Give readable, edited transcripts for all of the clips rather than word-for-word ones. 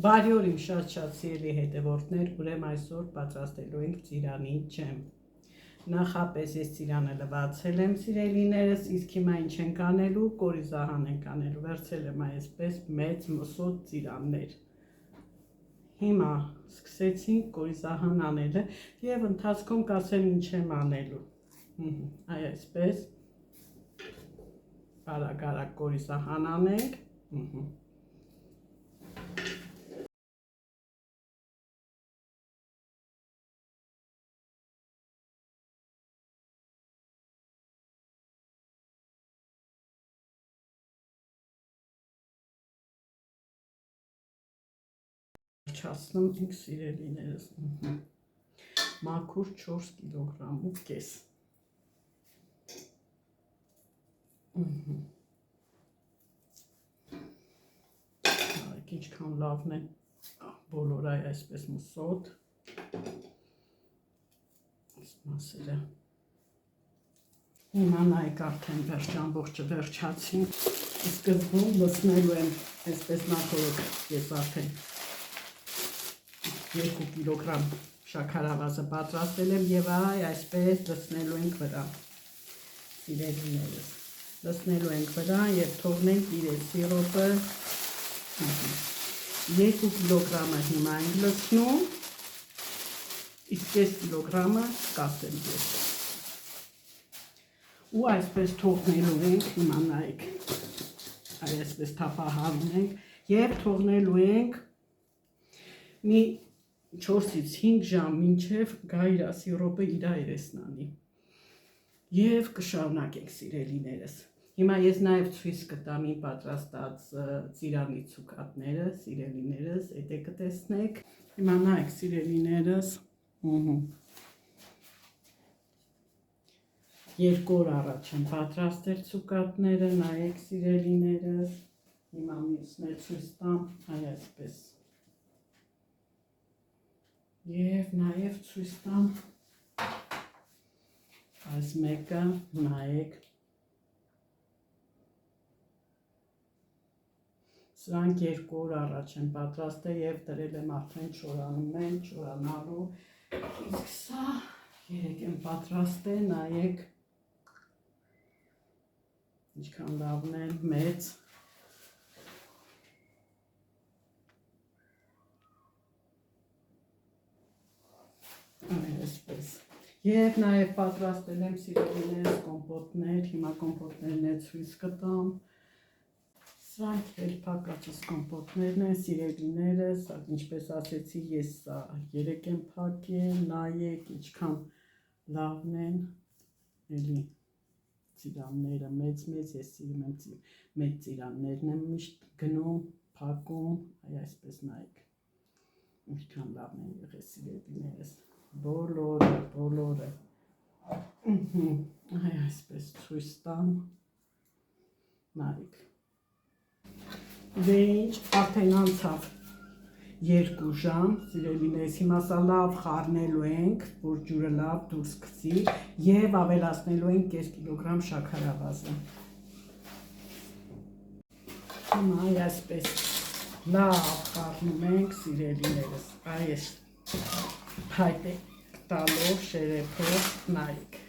Բարի օր իմ շատ սիրելի հետևորդներ, ուրեմն այսօր պատրաստելու ենք ծիրանի ջեմ։ Նախապես ես ծիրանը լվացել եմ սիրելիներս, իսկ հիմա ինչ ենք անելու, կորիզահան ենք անելու, վերցել եմ այսպես մեծ մսոտ ծիրաններ։ Հիմա սկսեցինք կորիզահան անելը եւ ընթացքում կասեմ ինչ եմ անելու։ Այսպես արագ կորիզահան անենք։ Չասնում ենք սիրելիներս, մաքուր 4 կիլոգրամ ու կես։ Ինչքան լավն է բոլոր այսպես մսոտ մասերը։ Հիմա նայեք արդեն ամբողջը վերջացին, սկզբում լցնելու եմ այսպես նախորդ ես արդեն 2 կիլոգրամ շաքարավազը պատրաստել եմ եւ այսպես լցնելու ենք վրա, սիրելիներս, լցնելու ենք վրա եւ թողնենք իր սիրոպը 2 կիլոգրամը հիմա ենք լցնում, իսկ 5 կիլոգրամը կասեմ ես։ Ու այսպես թողնելու ենք, հիմա նայեք, այսպես թափահարում ենք եւ թողնելու ենք մի 4-ից 5 ժամ մինչև գա իր սիրոպը իր երեսնանի եւ կշարունակենք սիրելիներս։ Հիմա ես նաեւ ցույց կտամ իմ պատրաստած ծիրանի ցուկատները, սիրելիներս, եթե կտեսնեք։ Հիմա նայեք սիրելիներս, 2 օր առաջ եմ պատրաստել ցուկատները, նայեք սիրելիներս։ Հիմա մյուսն էլ ցույց տամ, այսպես։ Եվ նաև ցույց տամ այս մեկը, նայեք։ Սրանք 2 օր առաջ եմ պատրաստել եւ դրել եմ արդեն չորանում են, չորանալու։ Իսկ սա 3 եմ պատրաստել, նայեք։ Ինչքան լավն են, մեծ։ Այսպես։ Եվ նաև պատրաստել եմ սիրելիներս կոմպոտներ, հիմա կոմպոտներն էլ ցույց կտամ։ Սրանք հելփակացած կոմպոտներն են, սիրելիներս, ինչպես ասեցի, ես 3 եմ փակել, նայեք ինչքան լավն են, էլի ծիրանները մեծ, ես սիրում եմ մեծ ծիրաններն եմ միշտ գնում, փակում, այսպես նայեք, ինչքան լավն են եղել սիրելիներս, բոլորը, այսպես ցույց տամ, նայեք, դե ինչ, արդեն անցավ 2 ժամ, սիրելիներս, հիմա սա լավ խառնելու ենք, որ ջուրը լավ դուրս գցի եւ ավելացնելու ենք 5 կիլոգրամ շաքարավազը։ Հիմա այսպես լավ խառնում ենք, սիրելիներս, այս փայտե տալով, շերեփով, նայեք,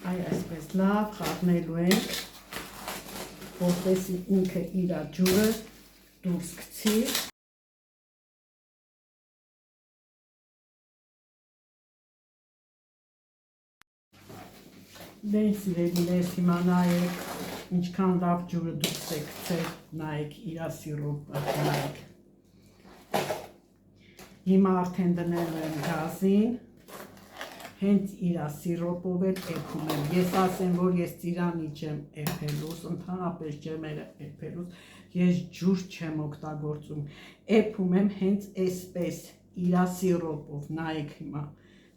այսպես լավ խառնելու ենք, որպեսզի ինքը իր ջուրը դուրս գցի։ Դե սիրելիներս, հիմա նայեք, ինչքան լավ ջուրը դուրս է գցել, նայեք իր սիրոպը, նայեք։ Հիմա արդեն դնել եմ գազին, հենց իր սիրոպով էլ էփում եմ։ Ես ասեմ, որ ես ծիրանի ջեմ էփելուց, ընդհանրապես ջեմերը էփելուց, ես ջուր չեմ օգտագործում, էփում եմ հենց այսպես իր սիրոպով, նայեք հիմա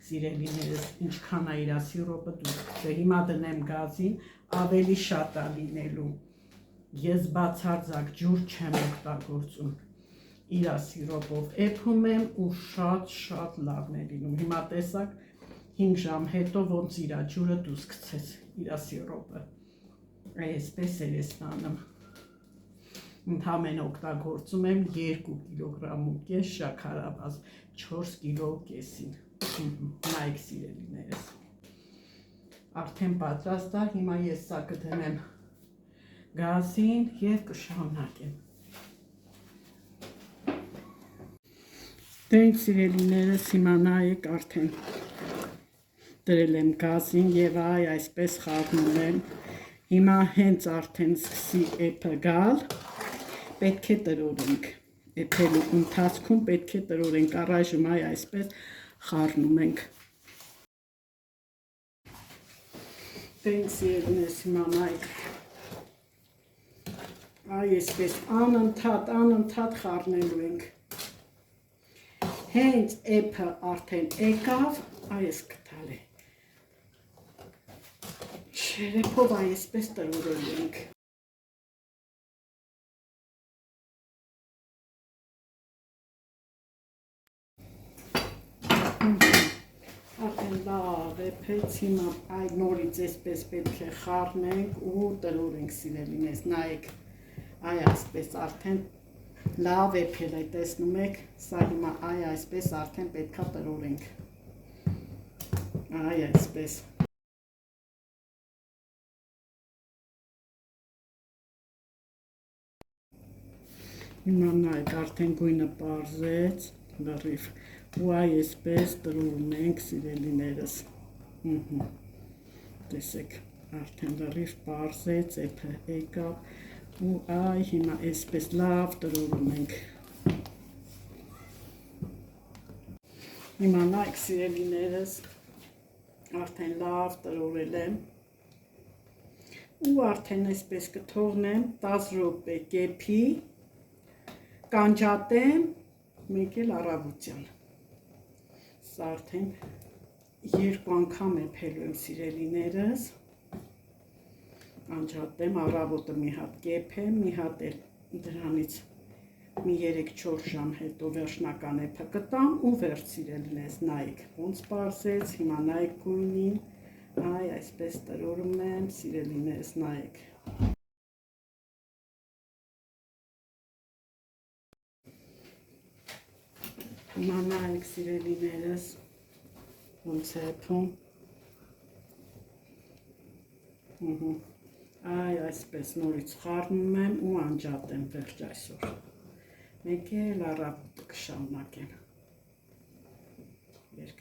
սիրելիներս, ինչքան է իր սիրոպը դուրս գցել։ Հիմա դնեմ գազին, ավելի շատ է լինելու։ Ես բացարձակ ջուր չեմ օգտագործում։ Իր սիրոպով էփում եմ ու շատ լավն է լինում։ Հիմա տեսակ 5 ժամ հետո ոնց իր ջուրը դուրս գցեց իր սիրոպը։ Այսպես էլ ես անում։ Ընդհանրապես օգտագործում եմ 2 կիլոգրամ շաքարավազ 4 կիլո կեսին։ Նայեք սիրելիներս։ Արդեն պատրաստ է, հիմա ես սա կդնեմ գազին եւ կշարունակեմ։ Դե սիրելիներս, հիմա նայեք արդեն դրել եմ գազին եւ այսպես խառնում եմ։ Հիմա հենց արդեն սկսի էփը գալ, պետք է տրորենք։ Էփելու ընթացքում պետք է տրորենք, առայժմ այսպես խառնում ենք։ Դե սիրելիներս, հիմա նայեք։ Այսպես անընդհատ խառնելու ենք։ Հենց էփը արդեն եկավ, այս կտալ է։ Շերեփով այսպես տրորելու ենք։ Արդեն լավ էփեց, հիմա այդ նորից այսպես պետք է խառնենք ու տրորենք սիրելիներս, նայեք, այսպես արդեն լավ էփել է, տեսնում եք, սա հիմա այսպես արդեն պետք է տրորենք, այսպես։ Հիմա նայեք, արդեն գույնը պարզեց, լրիվ, ու այսպես տրորում ենք սիրելիներս, տեսեք, արդեն լրիվ պարզեց, էփը եկավ, ու հիմա այսպես լավ տրորում ենք։ Հիմա նայեք սիրելիներս, արդեն լավ տրորել եմ, ու արդեն այսպես կթողնեմ 10 րոպե կեփի, կանջատեմ, մեկ էլ առավոտյան։ Սա արդեն 2 անգամ էփելու եմ սիրելիներս, կանջատեմ, առավոտը մի հատ կեփեմ, մի հատ էլ դրանից մի 3-4 ժամ հետո վերջնական էփը կտամ ու վերջ սիրելիներս, նայեք, ոնց պարզեց, հիմա նայեք գույնին, այսպես տրորում եմ, սիրելիներս, նայեք։ Հիմա նայեք սիրելիներս, ոնց է էփում։ Այսպես նորից խառնում եմ ու անջատեմ վերջ այսօր։ Մեկ էլ առավոտը կշարունակեմ։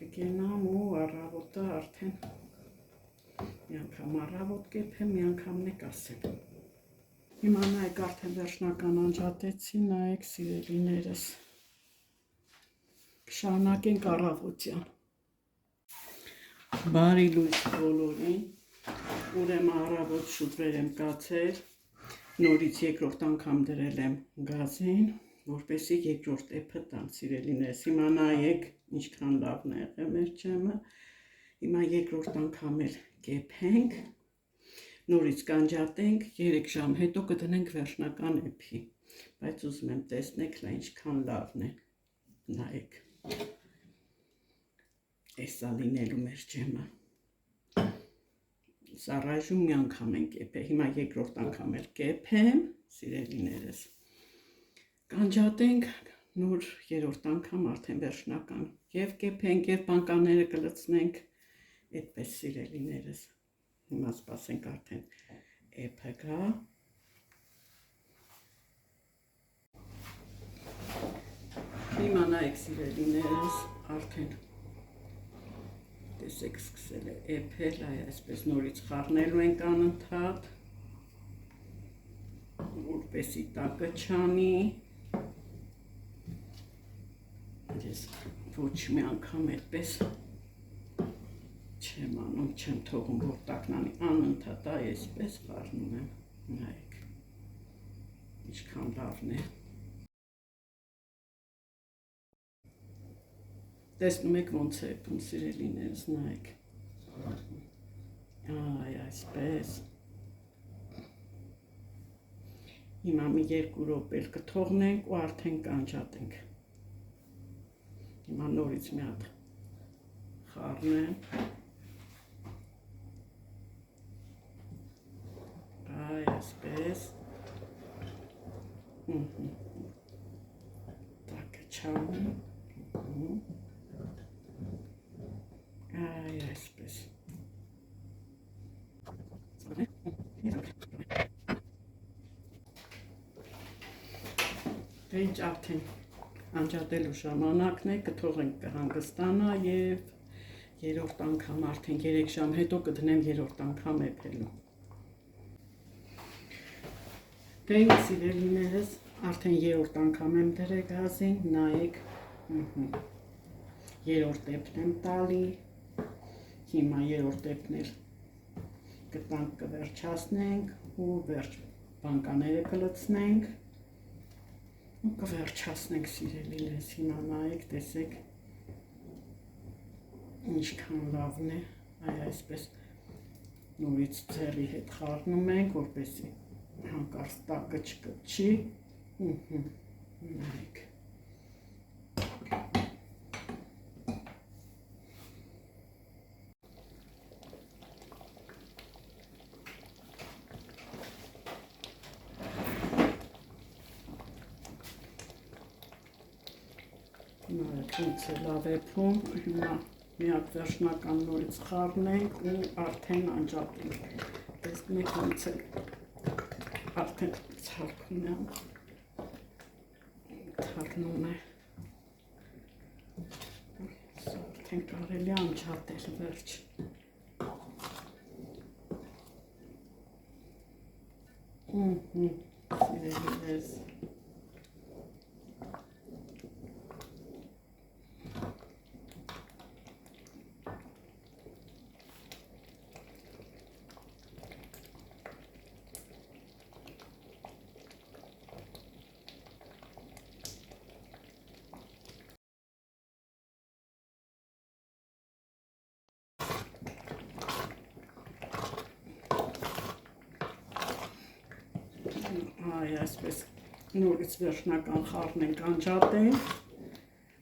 Կգենամ ու առավոտը արդեն մի անգամ առավոտ կեփեմ, մի անգամն է կասեմ։ Հիմա նայեք, արդեն վերջնական անջատեցի, նայեք սիրելիներս։ Կշարունակենք առավոտյան։ Բարի լույս բոլորին, ուրեմն առավոտ շուտ վեր եմ կացել, նորից երկրորդ անգամ դրել եմ գազին, որպեսզի երկրորդ էփը տամ սիրելիներս։ Հիմա նայեք, ինչքան լավն է եղել մեր ջեմը։ Հիմա երկրորդ անգամ էլ կեփենք, նորից կանջատենք, 3 ժամ հետո կդնենք վերջնական էփի, բայց ուզում եմ տեսնեք, նա ինչքան լավն է, նայեք, էսա լինելու մեր ջեմը։ Սա առայժմ մի անգամ ենք կեփել, հիմա երկրորդ անգամ էլ կեփեմ, սիրելիներս, կանջատենք, նոր երրորդ անգամ արդեն վերջնական, եւ կեփենք, եւ բանկաները կլցնենք, այդպես սիրելիներս։ Հիմա սպասենք արդեն էփը գա։ Հիմա նայեք սիրելիներս, արդեն տեսեք սկսել է էփել, այսպես նորից խառնելու ենք անընդհատ, որպեսզի տակը չանի։ Ես ոչ մի անգամ այդպես չեմ անում, չեմ թողում, որ տակն անի, անընդհատ այսպես խառնում եմ, նայեք, ինչքան լավն է։ Տեսնում եք ոնց է էփում սիրելիներս, նայեք, այսպես, հիմա մի 2 րոպե կթողնենք ու արդեն կանջատենք, հիմա նորից մի հատ խառնեմ, այսպես, Так, չարում։ Այ այսպես։ Ինչ արդեն անջատելու ժամանակն է, կթողենք կհանգստանա եւ երրորդ անգամ արդեն 3 ժամ հետո կդնեմ երրորդ անգամ էփելու։ Դե իմ սիրելիներս, արդեն երրորդ անգամ եմ դրել գազին, նայեք, երրորդ էփն եմ տալի, հիմա երրորդ էփն էլ կտանք կվերջացնենք ու վերջ բանկաները կլցնենք ու կվերջացնենք սիրելիներս, հիմա նայեք, տեսեք ինչքան լավն է, այսպես նորից ձեռի հետ խառնում ենք, որպեսզի հանկարծ տակը չկպչի, նայեք։ Նայեք ոնց է լավ էփում, հիմա միակ վերջնական նորից խառնենք ու արդեն անջատենք։ Տեսնեք ոնց է արդեն ցարքում է, թարնում է, արդեն կարելի անջատել վերջ։ Սիրելիներս։ Այ այսպես նորից վերջնական խառնենք, անջատենք,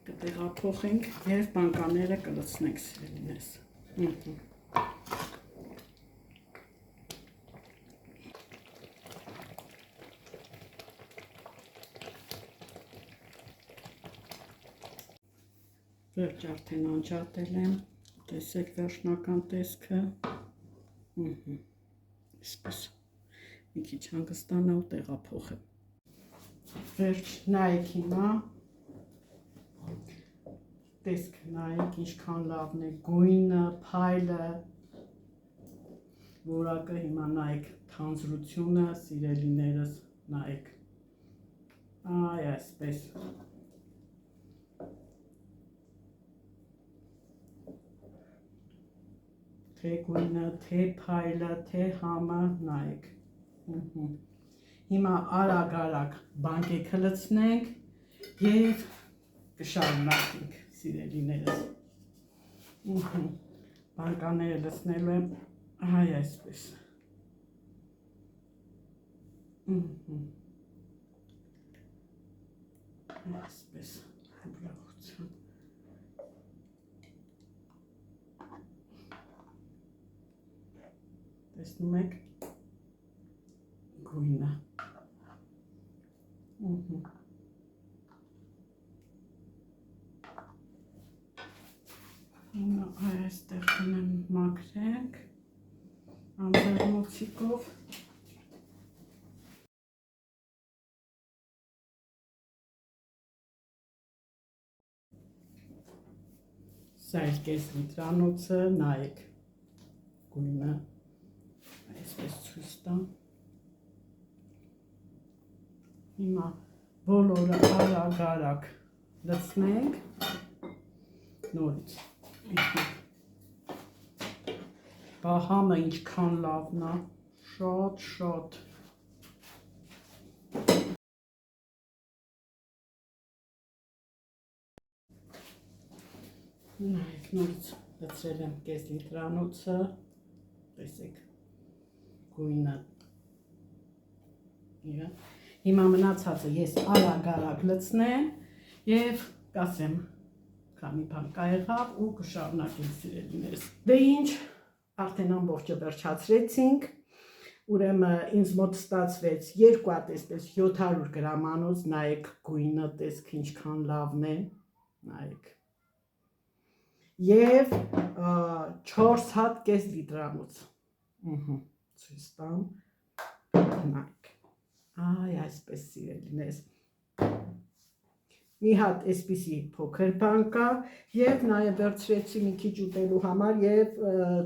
կտեղափոխենք եւ բանկաները կլցնենք սիրելիներս։ Վերջ արդեն անջատել եմ, տեսեք վերջնական տեսքը, այսպես մի քիչ հանգստանա ու տեղափոխեմ։ Վերջ նայեք հիմա, տեսքը նայեք ինչքան լավն է, գույնը, փայլը, որակը հիմա նայեք թանձրությունը, սիրելիներս, նայեք, այ այսպես։ Թե գույնը, թե փայլը, թե համը, նայեք։ Հիմա արագ բանկեքը լցնենք եւ կշարունակենք սիրելիներս։ Բանկաները լցնելու եմ այ այսպես։ Այսպես հեբրախություն։ Տեսնում եք գույնը։ Այստեղ կնեմ մաքրենք անձեռնոցիկով։ Սա էլ կես լիտրանոցը, նայեք գույնը, այսպես ցույց տամ։ Հիմա բոլորը արագ լցնենք, նորից։ Բահամը ինչքան լավն է, շատ։ Նայեք, նորից լցրել եմ կես լիտրանոցը, տեսեք գույնը։ Հիմա մնացածը ես արագ լցնեմ եւ կասեմ քանի բան կա եղավ ու կշարունակենք սիրելիներս։ Դե ինչ, արդեն ամբողջը վերջացրեցինք Ուրեմն ինձ մոտ ստացվեց երկու հատ այսպես 700 գրամանոց, նայեք գույնը, տեսք ինչքան լավն է, նայեք։ Եվ 4 հատ կես լիտրանոց։ Ցույց տամ, նայեք։ Այ այսպես սիրելիներս։ Մի հատ այսպիսի փոքր բան կա եւ նաեւ վերցրեցի մի քիչ ուտելու համար եւ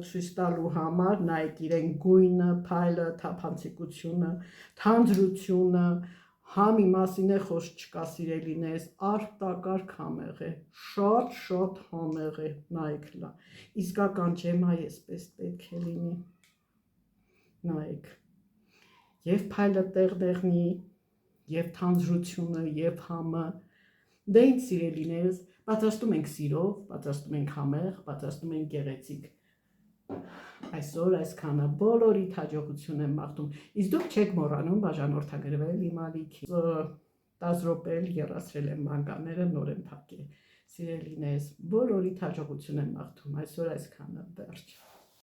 ցույց տալու համար, նայեք իրեն գույնը, փայլը, թափանցիկությունը, թանձրությունը, համի մասին է խոսք չկա սիրելիներս, արտակարգ համեղ է, շատ համեղ է, նայեք լա, իսկական ջեմա էսպես պետք է լինի, նայեք, եւ փայլը տեղնի, եւ թանձրությունը, եւ համը, դե ինչ սիրելիներս, պատրաստում ենք սիրով, պատրաստում ենք համեղ, պատրաստում ենք գեղեցիկ, այսօր այսքանը, բոլորիդ հաջողություն եմ մաղթում, իսկ դուք չեք մոռանում բաժանորդագրվել իմ ալիքին, 10 րոպե եռացրել եմ մանգաները, նոր եմ փակել, սիրելիներս, բոլորիդ հաջողություն եմ մաղթում, այսօր այսքանը, վերջ։